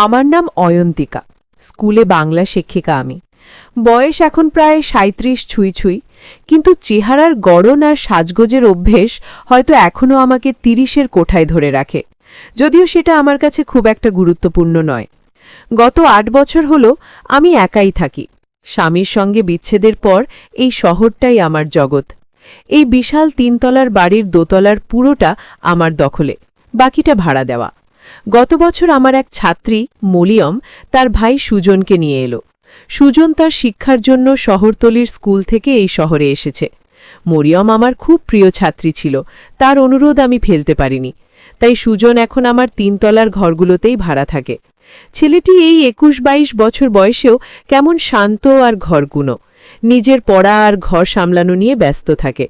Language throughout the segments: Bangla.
আমার নাম অয়ন্তিকা। স্কুলে বাংলা শিক্ষিকা আমি। বয়স এখন প্রায় ৩৭ ছুঁই ছুঁই, কিন্তু চেহারার গড়ন আর সাজগোজের অভ্যেস হয়তো এখনও আমাকে ৩০-এর কোঠায় ধরে রাখে, যদিও সেটা আমার কাছে খুব একটা গুরুত্বপূর্ণ নয়। গত ৮ বছর হল আমি একাই থাকি। স্বামীর সঙ্গে বিচ্ছেদের পর এই শহরটাই আমার জগৎ। এই বিশাল ৩ তলার বাড়ির দোতলার পুরোটা আমার দখলে, বাকিটা ভাড়া দেওয়া। গত বছর আমার এক ছাত্রী মলিয়ম তার ভাই সুজনকে নিয়ে এলো। সুজন তার শিক্ষার জন্য শহরতলির স্কুল থেকে এই শহরে এসেছে। মরিয়ম আমার খুব প্রিয় ছাত্রী ছিল, তার অনুরোধ আমি ফেলতে পারিনি। তাই সুজন এখন আমার ৩ তলার ঘরগুলোতেই ভাড়া থাকে। ছেলেটি এই ২১-২২ বছর বয়সেও কেমন শান্ত আর ঘরকুনো, নিজের পড়া আর ঘর সামলানো নিয়ে ব্যস্ত থাকে।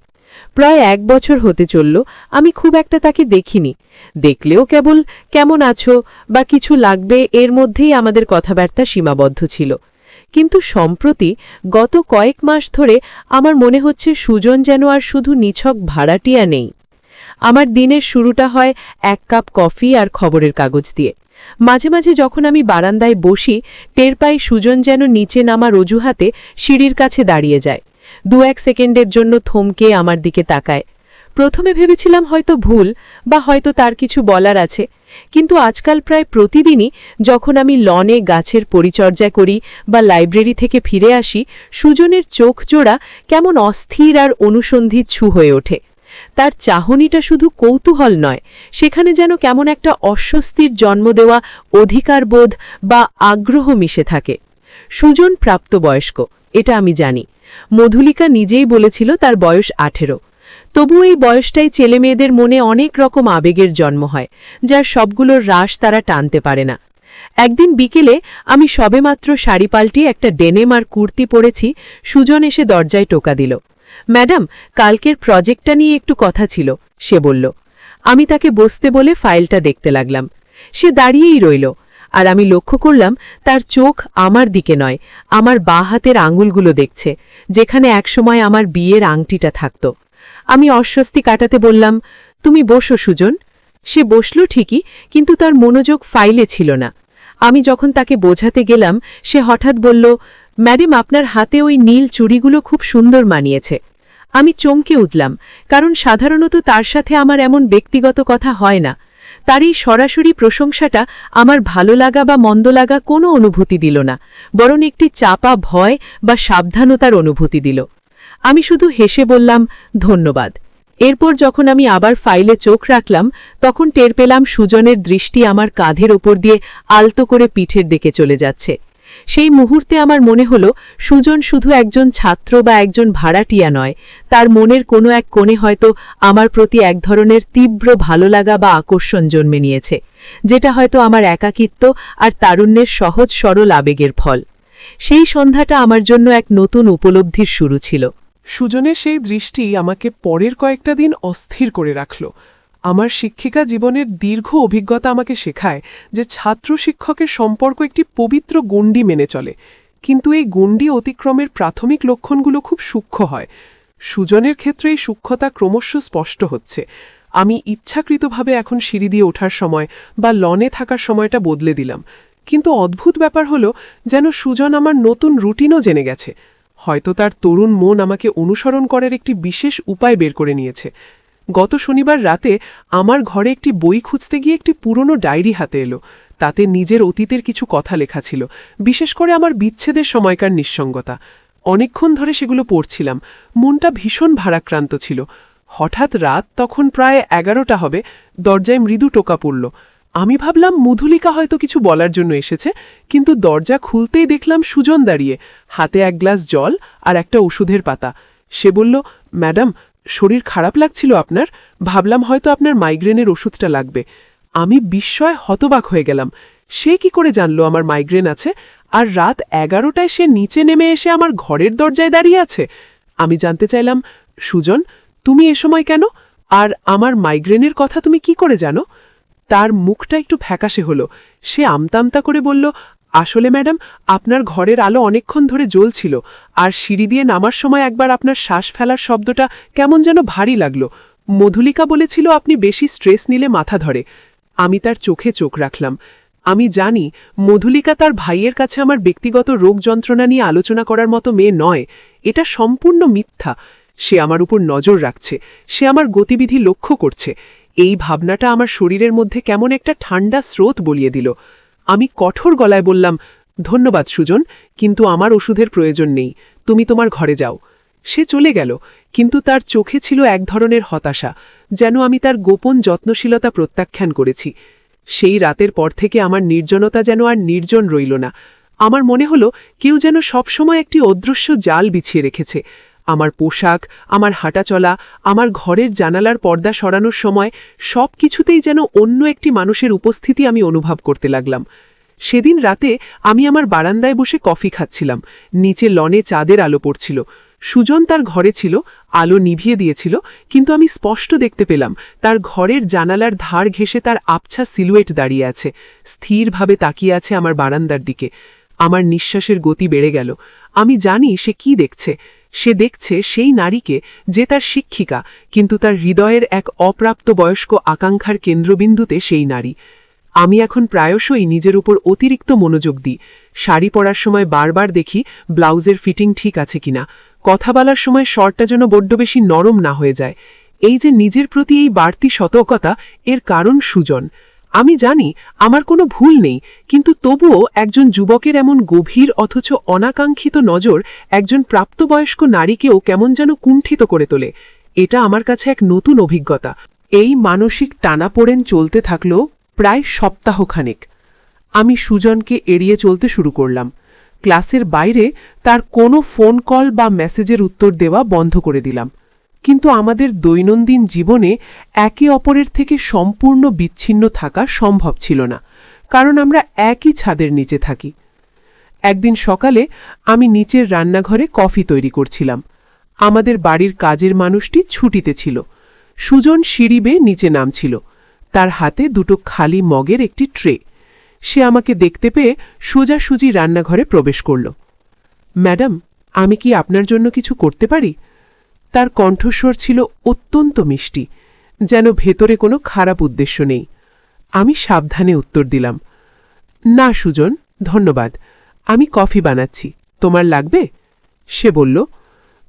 প্রায় ১ বছর হতে চলল আমি খুব একটা তাকে দেখিনি। দেখলেও কেবল কেমন আছো বা কিছু লাগবে এর মধ্যেই আমাদের কথাবার্তা সীমাবদ্ধ ছিল। কিন্তু সম্প্রতি গত কয়েক মাস ধরে আমার মনে হচ্ছে সুজন যেন আর শুধু নিছক ভাড়াটিয়া নেই। আমার দিনের শুরুটা হয় ১ কাপ কফি আর খবরের কাগজ দিয়ে। মাঝে মাঝে যখন আমি বারান্দায় বসি, টের পাই সুজন যেন নিচে নামার অজুহাতে সিঁড়ির কাছে দাঁড়িয়ে যায়। ২-১ সেকেন্ডের জন্য থমকে আমার দিকে তাকায়। প্রথমে ভেবেছিলাম হয়তো ভুল বা হয়তো তার কিছু বলার আছে, কিন্তু আজকাল প্রায় প্রতিদিনই যখন আমি লনে গাছের পরিচর্যা করি বা লাইব্রেরি থেকে ফিরে আসি, সুজনের চোখ জোড়া কেমন অস্থির আর অনুসন্ধিৎসু হয়ে ওঠে। তার চাহনিটা শুধু কৌতূহল নয়, সেখানে যেন কেমন একটা অস্বস্তির জন্ম দেওয়া অধিকারবোধ বা আগ্রহ মিশে থাকে। সুজন প্রাপ্তবয়স্ক, এটা আমি জানি। মধুলিকা নিজেই বলেছিল তার বয়স ১৮। তবু এই বয়সটাই ছেলেমেয়েদের মনে অনেক রকম আবেগের জন্ম হয়, যার সবগুলোর রাশ তারা টানতে পারে না। একদিন বিকেলে আমি সবেমাত্র শাড়ি পাল্টিয়ে একটা ডেনিম আর কুর্তি পরেছি, সুজন এসে দরজায় টোকা দিল। ম্যাডাম, কালকের প্রজেক্টটা নিয়ে একটু কথা ছিল, সে বলল। আমি তাকে বসতে বলে ফাইলটা দেখতে লাগলাম। সে দাঁড়িয়েই রইল, আর আমি লক্ষ্য করলাম তার চোখ আমার দিকে নয়, আমার বাঁ হাতের আঙুলগুলো দেখছে, যেখানে একসময় আমার বিয়ের আংটিটা থাকত। আমি অস্বস্তি কাটাতে বললাম, তুমি বসো সুজন। সে বসল ঠিকই, কিন্তু তার মনোযোগ ফাইলে ছিল না। আমি যখন তাকে বোঝাতে গেলাম, সে হঠাৎ বলল, ম্যাডাম, আপনার হাতে ওই নীল চুড়িগুলো খুব সুন্দর মানিয়েছে। আমি চমকে উঠলাম, কারণ সাধারণত তার সাথে আমার এমন ব্যক্তিগত কথা হয় না। তার এই সরাসরি প্রশংসাটা আমার ভালো লাগা বা মন্দ লাগা কোনো অনুভূতি দিল না, বরং একটি চাপা ভয় বা সাবধানতার অনুভূতি দিল। আমি শুধু হেসে বললাম, ধন্যবাদ। এরপর যখন আমি আবার ফাইলে চোখ রাখলাম, তখন টের পেলাম সুজনের দৃষ্টি আমার কাঁধের ওপর দিয়ে আলতো করে পিঠের দিকে চলে যাচ্ছে। সেই মুহূর্তে আমার মনে হলো সুজন শুধু একজন ছাত্র বা একজন ভাড়াটিয়া নয়, তার মনের কোনো এক কোণে হয়তো আমার প্রতি এক ধরনের তীব্র ভালো লাগা বা আকর্ষণ জন্মে নিয়েছে, যেটা হয়তো আমার একাকিত্ব আর তারুণ্যের সহজ সরল আবেগের ফল। সেই সন্ধ্যাটা আমার জন্য এক নতুন উপলব্ধির শুরু ছিল। সুজনের সেই দৃষ্টি আমাকে পরের কয়েকটা দিন অস্থির করে রাখল। আমার শিক্ষিকা জীবনের দীর্ঘ অভিজ্ঞতা আমাকে শেখায় যে ছাত্র শিক্ষকের সম্পর্ক একটি পবিত্র গণ্ডি মেনে চলে, কিন্তু এই গণ্ডি অতিক্রমের প্রাথমিক লক্ষণগুলো খুব সূক্ষ্ম হয়। সুজনের ক্ষেত্রে এই সূক্ষ্মতা ক্রমশ স্পষ্ট হচ্ছে। আমি ইচ্ছাকৃতভাবে এখন সিঁড়ি দিয়ে ওঠার সময় বা লনে থাকার সময়টা বদলে দিলাম, কিন্তু অদ্ভুত ব্যাপার হলো যেন সুজন আমার নতুন রুটিনও জেনে গেছে। হয়তো তার তরুণ মন আমাকে অনুসরণ করার একটি বিশেষ উপায় বের করে নিয়েছে। গত শনিবার রাতে আমার ঘরে একটি বই খুঁজতে গিয়ে একটি পুরনো ডায়েরি হাতে এলো। তাতে নিজের অতীতের কিছু কথা লেখা ছিল, বিশেষ করে আমার বিচ্ছেদের সময়কার নিঃসঙ্গতা। অনেকক্ষণ ধরে সেগুলো পড়ছিলাম, মনটা ভীষণ ভারাক্রান্ত ছিল। হঠাৎ রাত তখন প্রায় ১১টা হবে, দরজায় মৃদু টোকা পড়ল। আমি ভাবলাম মধুলিকা হয়তো কিছু বলার জন্য এসেছে, কিন্তু দরজা খুলতেই দেখলাম সুজন দাঁড়িয়ে, হাতে ১ গ্লাস জল আর একটা ওষুধের পাতা। সে বলল, ম্যাডাম, শরীর খারাপ লাগছিল আপনার, ভাবলাম হয়তো আপনার মাইগ্রেনের ওষুধটা লাগবে। আমি বিস্ময় হতবাক হয়ে গেলাম। সে কি করে জানলো আমার মাইগ্রেন আছে, আর রাত ১১টায় সে নিচে নেমে এসে আমার ঘরের দরজায় দাঁড়িয়ে আছে? আমি জানতে চাইলাম, সুজন, তুমি এ সময় কেন, আর আমার মাইগ্রেনের কথা তুমি কি করে জানো? তার মুখটা একটু ফ্যাকাশে হলো। সে আমতামতা করে বলল, আসলে ম্যাডাম, আপনার ঘরের আলো অনেকক্ষণ ধরে জ্বলছিল, আর সিঁড়ি দিয়ে নামার সময় একবার আপনার শ্বাস ফেলার শব্দটা কেমন যেন ভারী লাগলো। মধুলিকা বলেছিল আপনি বেশি স্ট্রেস নিলে মাথা ধরে। আমি তার চোখে চোখ রাখলাম। আমি জানি মধুলিকা তার ভাইয়ের কাছে আমার ব্যক্তিগত রোগ যন্ত্রণা নিয়ে আলোচনা করার মতো মেয়ে নয়। এটা সম্পূর্ণ মিথ্যা। সে আমার উপর নজর রাখছে, সে আমার গতিবিধি লক্ষ্য করছে। এই ভাবনাটা আমার শরীরের মধ্যে কেমন একটা ঠান্ডা স্রোত বলিয়ে দিল। আমি কঠোর গলায় বললাম, ধন্যবাদ সুজন, কিন্তু আমার ওষুধের প্রয়োজন নেই, তুমি তোমার ঘরে যাও। সে চলে গেল, কিন্তু তার চোখে ছিল এক ধরনের হতাশা, যেন আমি তার গোপন যত্নশীলতা প্রত্যাখ্যান করেছি। সেই রাতের পর থেকে আমার নির্জনতা যেন আর নির্জন রইল না। আমার মনে হলো কেউ যেন সবসময় একটি অদৃশ্য জাল বিছিয়ে রেখেছে। আমার পোশাক, আমার হাঁটাচলা, আমার ঘরের জানালার পর্দা সরানোর সময় সব কিছুতেই যেন অন্য একটি মানুষের উপস্থিতি আমি অনুভব করতে লাগলাম। সেদিন রাতে আমি আমার বারান্দায় বসে কফি খাচ্ছিলাম। নিচে লনে চাঁদের আলো পড়ছিল। সুজন তার ঘরে ছিল, আলো নিভিয়ে দিয়েছিল, কিন্তু আমি স্পষ্ট দেখতে পেলাম তার ঘরের জানালার ধার ঘেঁষে তার আবছা সিলুয়েট দাঁড়িয়ে আছে, স্থিরভাবে তাকিয়ে আছে আমার বারান্দার দিকে। আমার নিঃশ্বাসের গতি বেড়ে গেল। আমি জানি সে কি দেখছে। সে দেখছে সেই নারীকে যে তার শিক্ষিকা, কিন্তু তার হৃদয়ের এক অপ্রাপ্তবয়স্ক আকাঙ্ক্ষার কেন্দ্রবিন্দুতে সেই নারী। আমি এখন প্রায়শই নিজের উপর অতিরিক্ত মনোযোগ দিই। শাড়ি পরার সময় বারবার দেখি ব্লাউজের ফিটিং ঠিক আছে কিনা, কথা বলার সময় স্বরটা যেন বড্ড বেশি নরম না হয়ে যায়। এই যে নিজের প্রতি এই বাড়তি সতর্কতা, এর কারণ সুজন। আমি জানি আমার কোনো ভুল নেই, কিন্তু তবুও একজন যুবকের এমন গভীর অথচ অনাকাঙ্ক্ষিত নজর একজন প্রাপ্তবয়স্ক নারীকেও কেমন যেন কুণ্ঠিত করে তোলে। এটা আমার কাছে এক নতুন অভিজ্ঞতা। এই মানসিক টানাপোড়েন চলতে থাকল প্রায় সপ্তাহখানেক। আমি সুজনকে এড়িয়ে চলতে শুরু করলাম। ক্লাসের বাইরে তার কোনো ফোন কল বা মেসেজের উত্তর দেওয়া বন্ধ করে দিলাম। কিন্তু আমাদের দৈনন্দিন জীবনে একে অপরের থেকে সম্পূর্ণ বিচ্ছিন্ন থাকা সম্ভব ছিল না, কারণ আমরা একই ছাদের নিচে থাকি। একদিন সকালে আমি নিচের রান্নাঘরে কফি তৈরি করছিলাম। আমাদের বাড়ির কাজের মানুষটি ছুটিতে ছিল। সুজন সিঁড়ি বেয়ে নিচে নামছিল, তার হাতে দুটো খালি মগের একটি ট্রে। সে আমাকে দেখতে পেয়ে সোজাসুজি রান্নাঘরে প্রবেশ করল। ম্যাডাম, আমি কি আপনার জন্য কিছু করতে পারি? তার কণ্ঠস্বর ছিল অত্যন্ত মিষ্টি, যেন ভেতরে কোনো খারাপ উদ্দেশ্য নেই। আমি সাবধানে উত্তর দিলাম, না সুজন, ধন্যবাদ, আমি কফি বানাচ্ছি, তোমার লাগবে? সে বলল,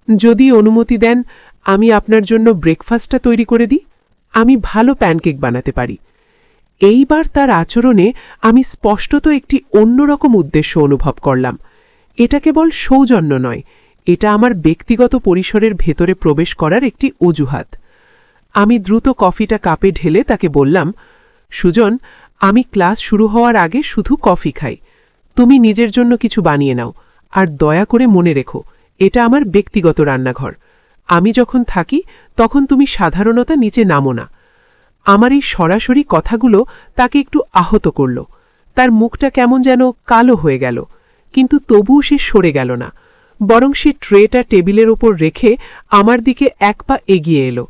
যদি অনুমতি দেন আমি আপনার জন্য ব্রেকফাস্টটা তৈরি করে দিই। আমি ভালো প্যানকেক বানাতে পারি। এইবার তার আচরণে আমি স্পষ্টত একটি অন্যরকম উদ্দেশ্য অনুভব করলাম। এটা কেবল সৌজন্য নয়, এটা আমার ব্যক্তিগত পরিসরের ভেতরে প্রবেশ করার একটি অজুহাত। আমি দ্রুত কফিটা কাপে ঢেলে তাকে বললাম, সুজন, আমি ক্লাস শুরু হওয়ার আগে শুধু কফি খাই। তুমি নিজের জন্য কিছু বানিয়ে নাও, আর দয়া করে মনে রেখো এটা আমার ব্যক্তিগত রান্নাঘর। আমি যখন থাকি তখন তুমি সাধারণত নিচে নামো না। আমার এই সরাসরি কথাগুলো তাকে একটু আহত করল। তার মুখটা কেমন যেন কালো হয়ে গেল, কিন্তু তবুও সে সরে গেল না, বরং সে ট্রেটা টেবিলের ওপর রেখে আমার দিকে এক পা এগিয়ে এলো।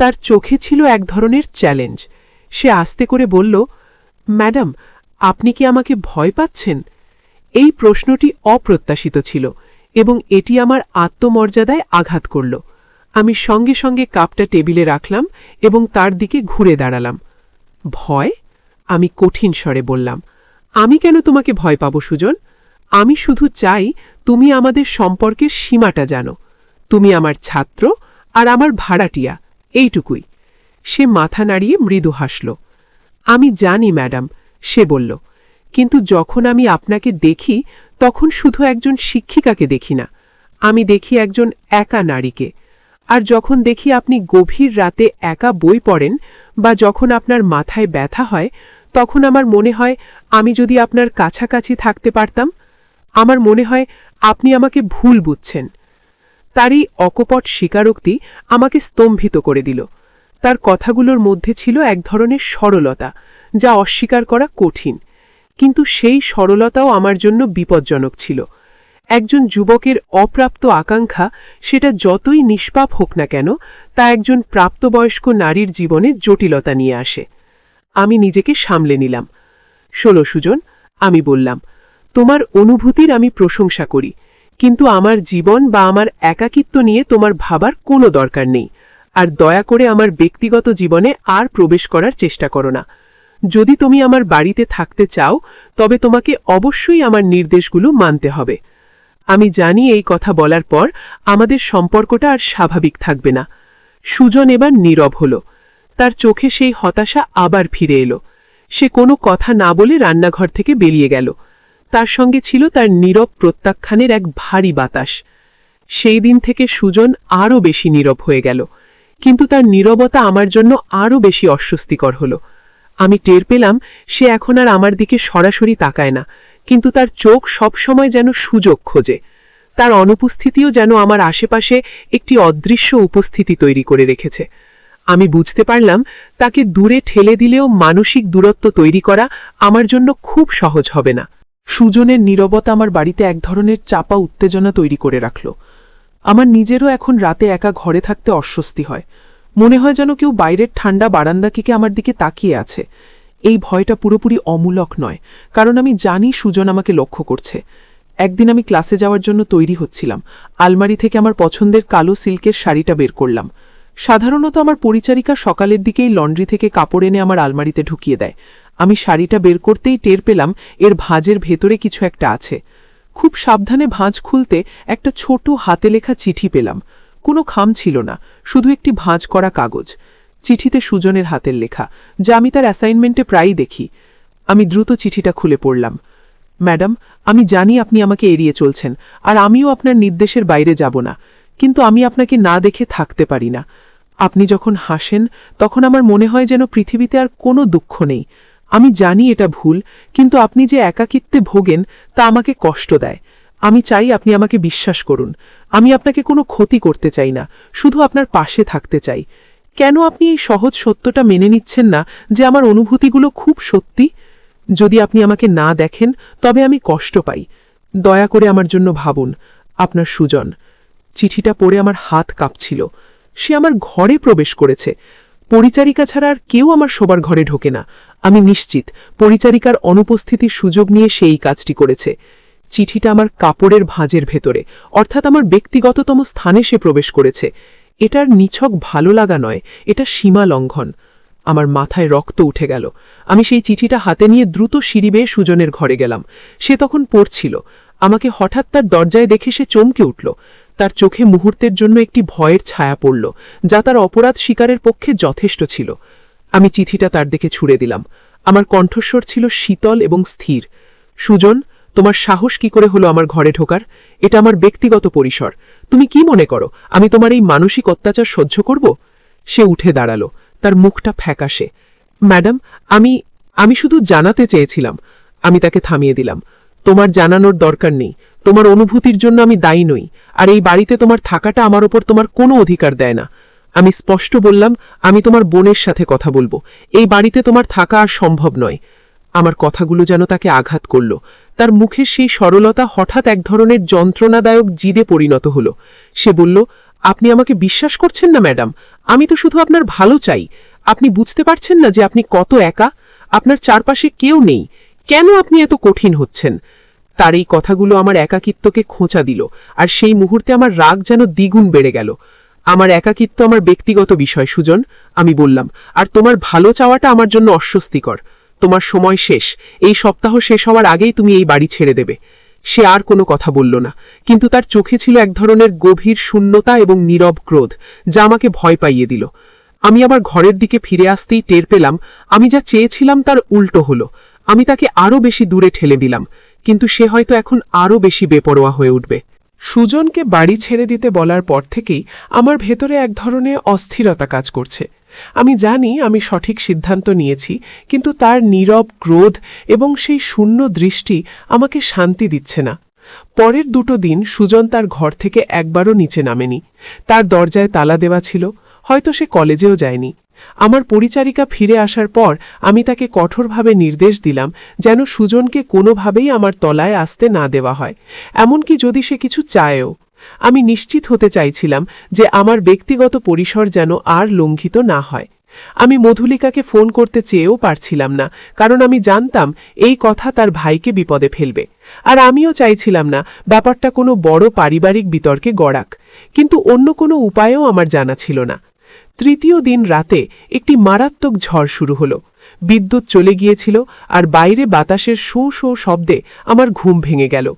তার চোখে ছিল এক ধরনের চ্যালেঞ্জ। সে আস্তে করে বলল, ম্যাডাম, আপনি কি আমাকে ভয় পাচ্ছেন? এই প্রশ্নটি অপ্রত্যাশিত ছিল এবং এটি আমার আত্মমর্যাদায় আঘাত করল। আমি সঙ্গে সঙ্গে কাপটা টেবিলে রাখলাম এবং তার দিকে ঘুরে দাঁড়ালাম। ভয়? আমি কঠিন স্বরে বললাম, আমি কেন তোমাকে ভয় পাবো সুজন? আমি শুধু চাই তুমি আমাদের সম্পর্কের সীমাটা জানো। তুমি আমার ছাত্র আর আমার ভাড়াটিয়া, এইটুকুই। সে মাথা নাড়িয়ে মৃদু হাসল। আমি জানি ম্যাডাম, সে বলল, কিন্তু যখন আমি আপনাকে দেখি তখন শুধু একজন শিক্ষিকাকে দেখি না, আমি দেখি একজন একা নারীকে। আর যখন দেখি আপনি গভীর রাতে একা বই পড়েন বা যখন আপনার মাথায় ব্যথা হয়, তখন আমার মনে হয় আমি যদি আপনার কাছাকাছি থাকতে পারতাম। আমার মনে হয় আপনি আমাকে ভুল বুঝছেন। তার এই অকপট স্বীকারোক্তি আমাকে স্তম্ভিত করে দিল। তার কথাগুলোর মধ্যে ছিল এক ধরনের সরলতা, যা অস্বীকার করা কঠিন, কিন্তু সেই সরলতাও আমার জন্য বিপজ্জনক ছিল। একজন যুবকের অপ্রাপ্ত আকাঙ্ক্ষা, সেটা যতই নিষ্পাপ হোক না কেন, তা একজন প্রাপ্তবয়স্ক নারীর জীবনে জটিলতা নিয়ে আসে। আমি নিজেকে সামলে নিলাম। শোনো সুজন, আমি বললাম, তোমার অনুভূতির আমি প্রশংসা করি, কিন্তু আমার জীবন বা আমার একাকিত্ব নিয়ে তোমার ভাবার কোনো দরকার নেই। আর দয়া করে আমার ব্যক্তিগত জীবনে আর প্রবেশ করার চেষ্টা করো না। যদি তুমি আমার বাড়িতে থাকতে চাও তবে তোমাকে অবশ্যই আমার নির্দেশগুলো মানতে হবে। আমি জানি এই কথা বলার পর আমাদের সম্পর্কটা আর স্বাভাবিক থাকবে না। সুজন এবার নীরব হল। তার চোখে সেই হতাশা আবার ফিরে এলো। সে কোনো কথা না বলে রান্নাঘর থেকে বেরিয়ে গেল। তার সঙ্গে ছিল তার নীরব প্রত্যাখ্যানের এক ভারী বাতাস। সেই দিন থেকে সুজন আরও বেশি নীরব হয়ে গেল, কিন্তু তার নীরবতা আমার জন্য আরও বেশি অস্বস্তিকর হল। আমি টের পেলাম সে এখন আর আমার দিকে সরাসরি তাকায় না, কিন্তু তার চোখ সবসময় যেন সুযোগ খোঁজে। তার অনুপস্থিতিও যেন আমার আশেপাশে একটি অদৃশ্য উপস্থিতি তৈরি করে রেখেছে। আমি বুঝতে পারলাম তাকে দূরে ঠেলে দিলেও মানসিক দূরত্ব তৈরি করা আমার জন্য খুব সহজ হবে না। সুজনের নীরবতা আমার বাড়িতে এক ধরনের চাপা উত্তেজনা তৈরি করে রাখল। আমার নিজেরও এখন রাতে একা ঘরে থাকতে অস্বস্তি হয়। মনে হয় যেন কেউ বাইরের ঠান্ডা বারান্দা থেকে আমার দিকে তাকিয়ে আছে। এই ভয়টা পুরোপুরি অমূলক নয়, কারণ আমি জানি সুজন আমাকে লক্ষ্য করছে। একদিন আমি ক্লাসে যাওয়ার জন্য তৈরি হচ্ছিলাম। আলমারি থেকে আমার পছন্দের কালো সিল্কের শাড়িটা বের করলাম। সাধারণত আমার পরিচারিকা সকালের দিকেই লন্ড্রি থেকে কাপড় এনে আমার আলমারিতে ঢুকিয়ে দেয়। আমি শাড়িটা বের করতেই টের পেলাম এর ভাঁজের ভেতরে কিছু একটা আছে। খুব সাবধানে ভাঁজ খুলতে একটা ছোট হাতে লেখা চিঠি পেলাম। কোনো খাম ছিল না, শুধু একটি ভাঁজ করা কাগজ। চিঠিতে সুজনের হাতের লেখা, যা আমি তার অ্যাসাইনমেন্টে প্রায়ই দেখি। আমি দ্রুত চিঠিটা খুলে পড়লাম। ম্যাডাম, আমি জানি আপনি আমাকে এড়িয়ে চলছেন, আর আমিও আপনার নির্দেশের বাইরে যাব না, কিন্তু আমি আপনাকে না দেখে থাকতে পারি না। আপনি যখন হাসেন তখন আমার মনে হয় যেন পৃথিবীতে আর কোনো দুঃখ নেই। আমি জানি এটা ভুল, কিন্তু আপনি যে একাকিত্বে ভোগেন তা আমাকে কষ্ট দেয়। আমি চাই আপনি আমাকে বিশ্বাস করুন। আমি আপনাকে কোনো ক্ষতি করতে চাই না, শুধু আপনার পাশে থাকতে চাই। কেন আপনি এই সহজ সত্যটা মেনে নিচ্ছেন না যে আমার অনুভূতিগুলো খুব সত্যি? যদি আপনি আমাকে না দেখেন তবে আমি কষ্ট পাই। দয়া করে আমার জন্য ভাবুন। আপনার সুজন। চিঠিটা পড়ে আমার হাত কাঁপছিল। সে আমার ঘরে প্রবেশ করেছে। পরিচারিকা ছাড়া আর কেউ আমার শোবার ঘরে ঢোকে না। আমি নিশ্চিত পরিচারিকার অনুপস্থিতির সুযোগ নিয়ে সেই কাজটি করেছে। চিঠিটা আমার কাপড়ের ভাঁজের ভেতরে, অর্থাৎ আমার ব্যক্তিগততম স্থানে সে প্রবেশ করেছে। এটার নিছক ভালো লাগা নয়, এটা সীমা লঙ্ঘন। আমার মাথায় রক্ত উঠে গেল। আমি সেই চিঠিটা হাতে নিয়ে দ্রুত সিঁড়ি বেয়ে সুজনের ঘরে গেলাম। সে তখন পড়ছিল। আমাকে হঠাৎ তার দরজায় দেখে সে চমকে উঠল। তার চোখে মুহূর্তের জন্য একটি ভয়ের ছায়া পড়ল, যা তার অপরাধ স্বীকারের পক্ষে যথেষ্ট ছিল। আমি চিঠিটা তার দিকে ছুড়ে দিলাম। আমার কণ্ঠস্বর ছিল শীতল এবং স্থির। সুজন, তোমার সাহস কি করে হলো আমার ঘরে ঢোকার? এটা আমার ব্যক্তিগত পরিসর। তুমি কি মনে করো আমি তোমার এই মানসিক অত্যাচার সহ্য করব? সে উঠে দাঁড়ালো। তার মুখটা ফ্যাকাশে। ম্যাডাম, আমি শুধু জানাতে চেয়েছিলাম। আমি তাকে থামিয়ে দিলাম। তোমার জানানোর দরকার নেই। তোমার অনুভূতির জন্য আমি দায়ী নই, আর এই বাড়িতে তোমার থাকাটা আমার ওপর তোমার কোনো অধিকার দেয় না। আমি স্পষ্ট বললাম, আমি তোমার বোনের সাথে কথা বলবো। এই বাড়িতে তোমার থাকা আর সম্ভব নয়। আমার কথাগুলো যেন তাকে আঘাত করল। তার মুখের সেই সরলতা হঠাৎ এক ধরনের যন্ত্রণাদায়ক জিদে পরিণত হল। সে বলল, আপনি আমাকে বিশ্বাস করছেন না ম্যাডাম? আমি তো শুধু আপনার ভালো চাই। আপনি বুঝতে পারছেন না যে আপনি কত একা? আপনার চারপাশে কেউ নেই। কেন আপনি এত কঠিন হচ্ছেন? তার এই কথাগুলো আমার একাকিত্বকে খোঁচা দিল, আর সেই মুহূর্তে আমার রাগ যেন দ্বিগুণ বেড়ে গেল। আমার একাকিত্ব আমার ব্যক্তিগত বিষয় সুজন, আমি বললাম, আর তোমার ভালো চাওয়াটা আমার জন্য অস্বস্তিকর। তোমার সময় শেষ। এই সপ্তাহ শেষ হওয়ার আগেই তুমি এই বাড়ি ছেড়ে দেবে। সে আর কোনো কথা বলল না, কিন্তু তার চোখে ছিল এক ধরনের গভীর শূন্যতা এবং নীরব ক্রোধ, যা আমাকে ভয় পাইয়ে দিল। আমি আমার ঘরের দিকে ফিরে আসতেই টের পেলাম আমি যা চেয়েছিলাম তার উল্টো হলো। আমি তাকে আরও বেশি দূরে ঠেলে দিলাম, কিন্তু সে হয়তো এখন আরও বেশি বেপরোয়া হয়ে উঠবে। সুজনকে বাড়ি ছেড়ে দিতে বলার পর থেকেই আমার ভেতরে এক ধরনের অস্থিরতা কাজ করছে। আমি জানি আমি সঠিক সিদ্ধান্ত নিয়েছি, কিন্তু তার নীরব ক্রোধ এবং সেই শূন্য দৃষ্টি আমাকে শান্তি দিচ্ছে না। পরের 2 দিন সুজন তার ঘর থেকে একবারও নিচে নামেনি। তার দরজায় তালা দেওয়া ছিল। হয়তো সে কলেজেও যায়নি। আমার পরিচারিকা ফিরে আসার পর আমি তাকে কঠোরভাবে নির্দেশ দিলাম যেন সুজনকে কোনোভাবেই আমার তলায় আসতে না দেওয়া হয়, এমনকি যদি সে কিছু চায়ও। আমি নিশ্চিত হতে চাইছিলাম যে আমার ব্যক্তিগত পরিসর যেন আর লঙ্ঘিত না হয়। আমি মধুলিকাকে ফোন করতে চেয়েও পারছিলাম না, কারণ আমি জানতাম এই কথা তার ভাইকে বিপদে ফেলবে, আর আমিও চাইছিলাম না ব্যাপারটা কোনো বড় পারিবারিক বিতর্কে গড়াক। কিন্তু অন্য কোনো উপায়ও আমার জানা ছিল না। 3য় দিন রাতে একটি মারাত্মক ঝড় শুরু হলো। বিদ্যুৎ চলে গিয়েছিল আর বাইরে বাতাসের শো শো শব্দে আমার ঘুম ভেঙে গেল।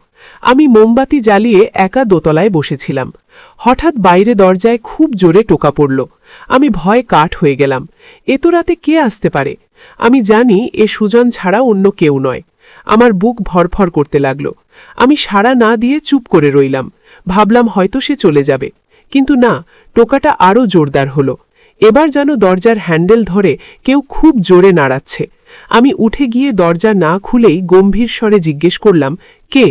আমি মোমবাতি জ্বালিয়ে একা দোতলায় বসেছিলাম। হঠাৎ বাইরে দরজায় খুব জোরে টোকা পড়ল। আমি ভয়ে কাঠ হয়ে গেলাম। এত রাতে কে আসতে পারে? আমি জানি এ সুজন ছাড়া অন্য কেউ নয়। আমার বুক ভরভর করতে লাগল। আমি সাড়া না দিয়ে চুপ করে রইলাম। ভাবলাম হয়তো সে চলে যাবে, কিন্তু না, টোকাটা আরও জোরদার হল। এবার যেন দরজার হ্যান্ডেল ধরে কেউ খুব জোরে নাড়াচ্ছে। আমি উঠে গিয়ে দরজা না খুলেই গম্ভীর স্বরে জিজ্ঞেস করলাম, কে?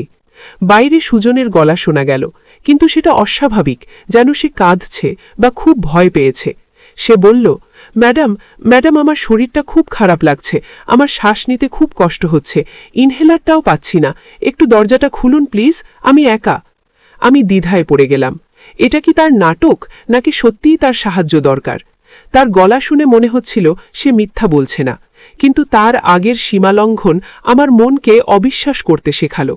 বাইরে সুজনের গলা শোনা গেল, কিন্তু সেটা অস্বাভাবিক, যেন সে কাঁদছে বা খুব ভয় পেয়েছে। সে বলল, ম্যাডাম ম্যাডাম আমার শরীরটা খুব খারাপ লাগছে, আমার শ্বাস নিতে খুব কষ্ট হচ্ছে, ইনহেলারটাও পাচ্ছি না, একটু দরজাটা খুলুন প্লিজ, আমি একা। আমি দ্বিধায় পড়ে গেলাম। এটা কি তার নাটক, নাকি সত্যিই তার সাহায্য দরকার? তার গলা শুনে মনে হচ্ছিল সে মিথ্যা বলছে না, কিন্তু তার আগের সীমালঙ্ঘন আমার মনকে অবিশ্বাস করতে শেখালো।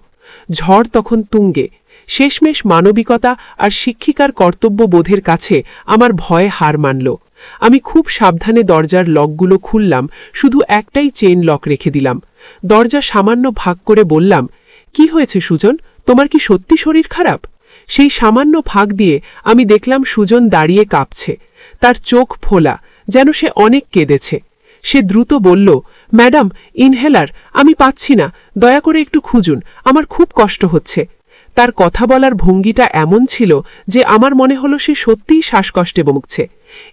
ঝড় তখন তুঙ্গে। শেষমেশ মানবিকতা আর শিক্ষিকার কর্তব্যবোধের কাছে আমার ভয়ে হার মানল। আমি খুব সাবধানে দরজার লকগুলো খুললাম, শুধু একটাই চেইন লক রেখে দিলাম। দরজা সামান্য ভাগ করে বললাম, কি হয়েছে সুজন, তোমার কি সত্যি শরীর খারাপ? সেই সামান্য ফাঁক দিয়ে আমি দেখলাম সুজন দাঁড়িয়ে কাঁপছে। তার চোখ ফোলা, যেন সে অনেক কেঁদেছে। সে দ্রুত বলল, ম্যাডাম ইনহেলার আমি পাচ্ছি না, দয়া করে একটু খুঁজুন, আমার খুব কষ্ট হচ্ছে। তার কথা বলার ভঙ্গিটা এমন ছিল যে আমার মনে হলো সে সত্যিই শ্বাসকষ্টে ভুগছে।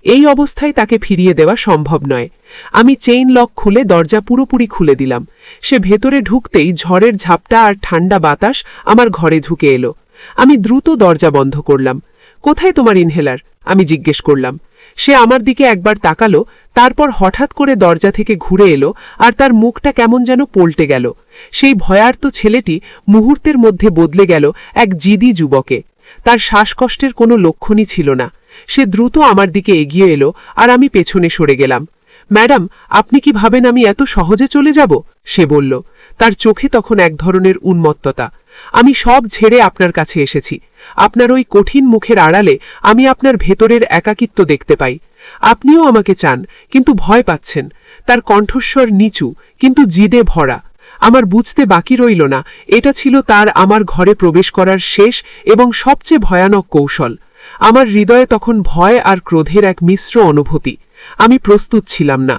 এই অবস্থায় তাকে ফিরিয়ে দেওয়া সম্ভব নয়। আমি চেইন লক খুলে দরজা পুরোপুরি খুলে দিলাম। সে ভেতরে ঢুকতেই ঝড়ের ঝাপটা আর ঠান্ডা বাতাস আমার ঘরে ঢুকে এলো। আমি দ্রুত দরজা বন্ধ করলাম। কোথায় তোমার ইনহেলার? আমি জিজ্ঞেস করলাম। সে আমার দিকে একবার তাকালো, তারপর হঠাৎ করে দরজা থেকে ঘুরে এলো আর তার মুখটা কেমন যেন পল্টে গেল। সেই ভয়ার্ত ছেলেটি মুহূর্তের মধ্যে বদলে গেল এক জিদি যুবকে। তার শ্বাসকষ্টের কোনো লক্ষণই ছিল না। সে দ্রুত আমার দিকে এগিয়ে এলো আর আমি পেছনে সরে গেলাম। ম্যাডাম আপনি কি ভাবেন আমি এত সহজে চলে যাব? সে বলল। তার চোখে তখন এক ধরনের উন্মত্ততা। আমি সব ছেড়ে আপনার কাছে এসেছি। আপনার ওই কঠিন মুখের আড়ালে আমি আপনার ভেতরের একাকিত্ব দেখতে পাই। আপনিও আমাকে চান, কিন্তু ভয় পাচ্ছেন। তার কণ্ঠস্বর নিচু, কিন্তু জিদে ভরা। আমার বুঝতে বাকি রইল না এটা ছিল তার আমার ঘরে প্রবেশ করার শেষ এবং সবচেয়ে ভয়ানক কৌশল। আমার হৃদয়ে তখন ভয় আর ক্রোধের এক মিশ্র অনুভূতি। আমি প্রস্তুত ছিলাম না।